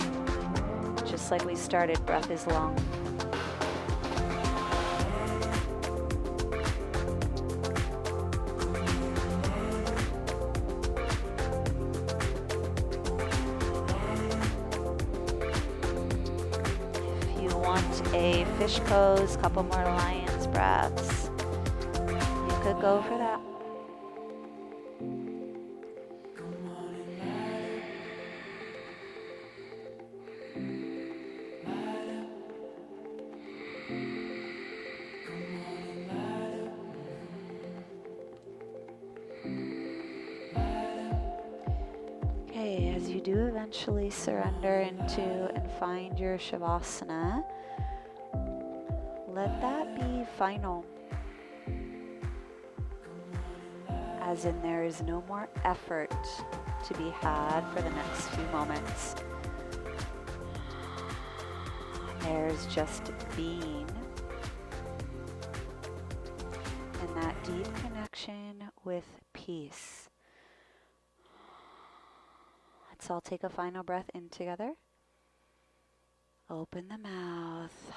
Just like we started, breath is long. A fish pose, couple more lion's breaths. You could go for that. you do eventually surrender into and find your Shavasana, let that be final. As in, there is no more effort to be had for the next few moments. There's just being and that deep connection with peace. Let's all take a final breath in together. Open the mouth.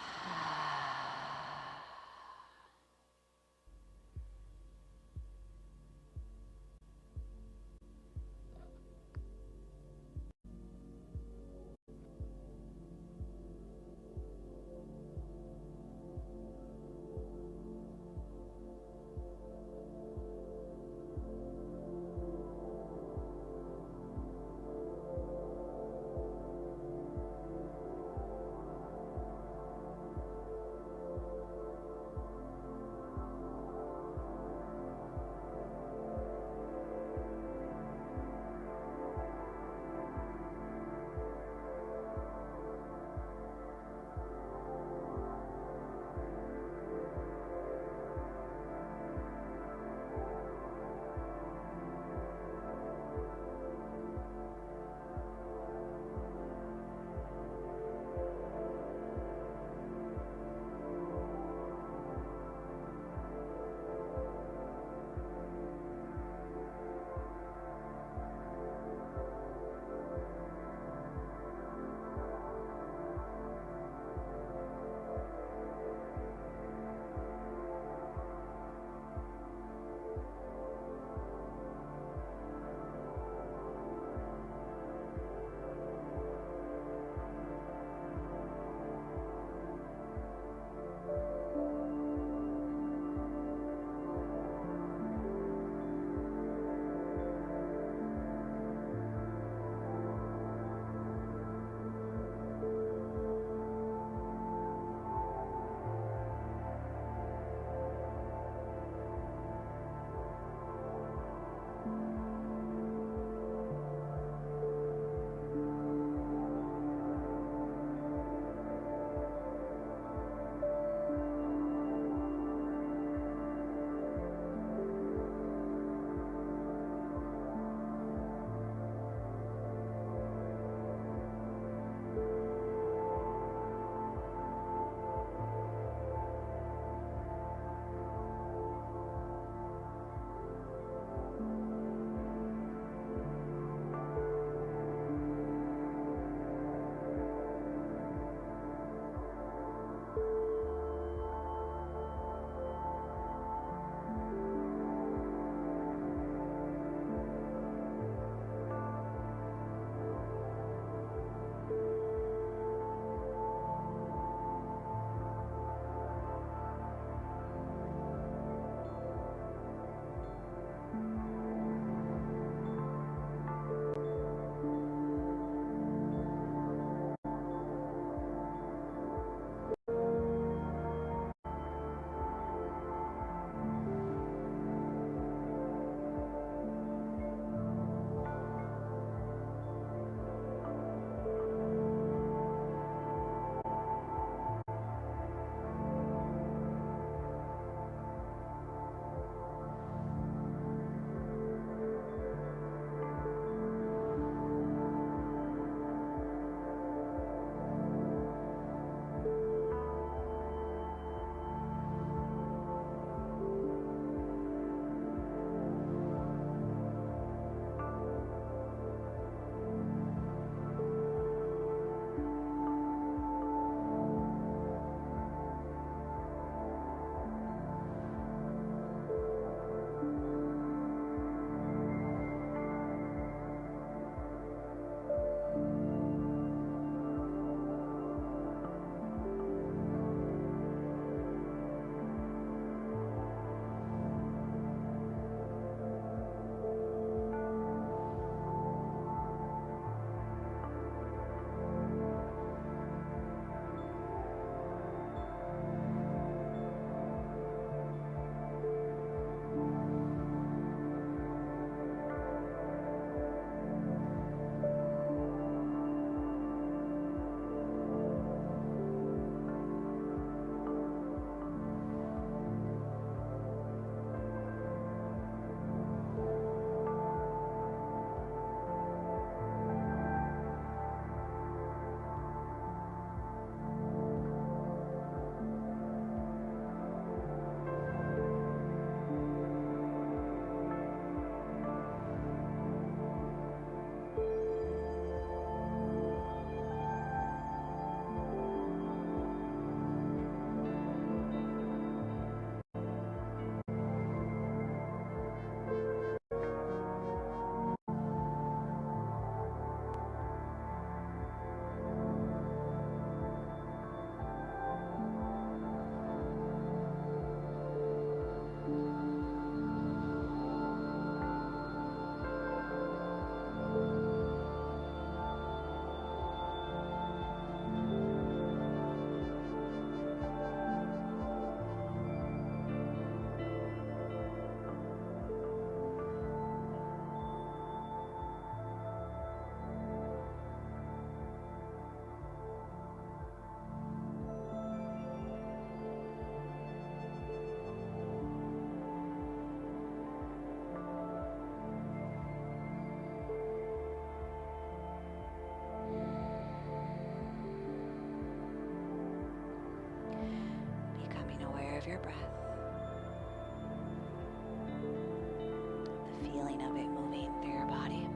feeling of it moving through your body.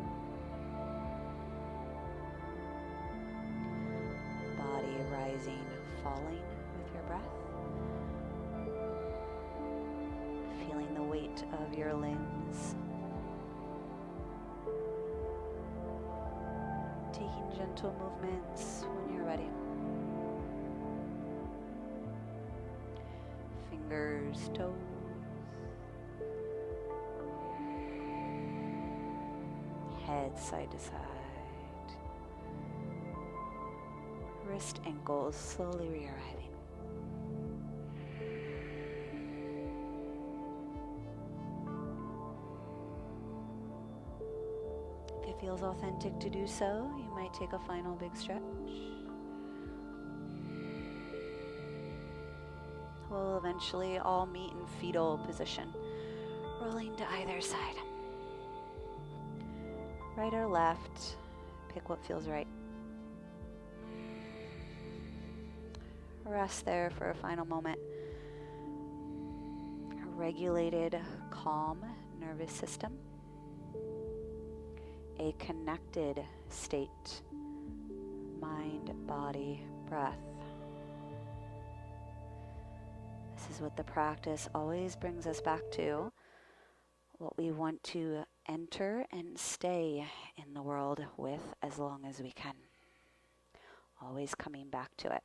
Body rising, falling with your breath. Feeling the weight of your limbs. Taking gentle movements when you're ready. Fingers, toes. Head side to side. Wrist, ankles slowly re-arriving. If it feels authentic to do so, you might take a final big stretch. We'll eventually all meet in fetal position, rolling to either side. Right or left, pick what feels right. Rest there for a final moment. A regulated, calm nervous system. A connected state. Mind, body, breath. This is what the practice always brings us back to. What we want to enter and stay in the world with as long as we can. Always coming back to it.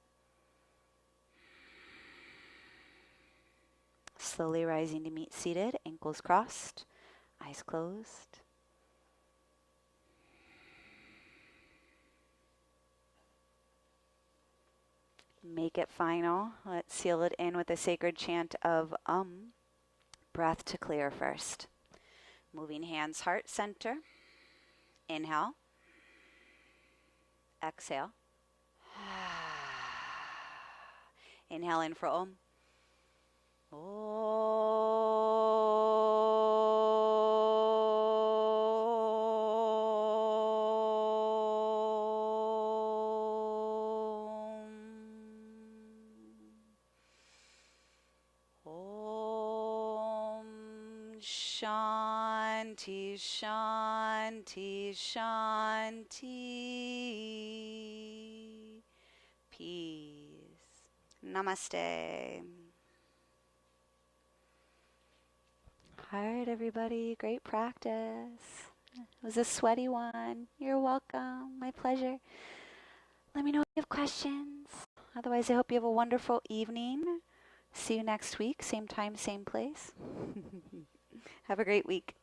Slowly rising to meet seated, ankles crossed, eyes closed. Make it final. Let's seal it in with a sacred chant of Breath to clear first. Moving hands, heart center. Inhale. Exhale. Inhale in for Om. Shanti, Shanti, Shanti. Peace. Namaste. All right, everybody. Great practice. It was a sweaty one. You're welcome. My pleasure. Let me know if you have questions. Otherwise, I hope you have a wonderful evening. See you next week. Same time, same place. Have a great week.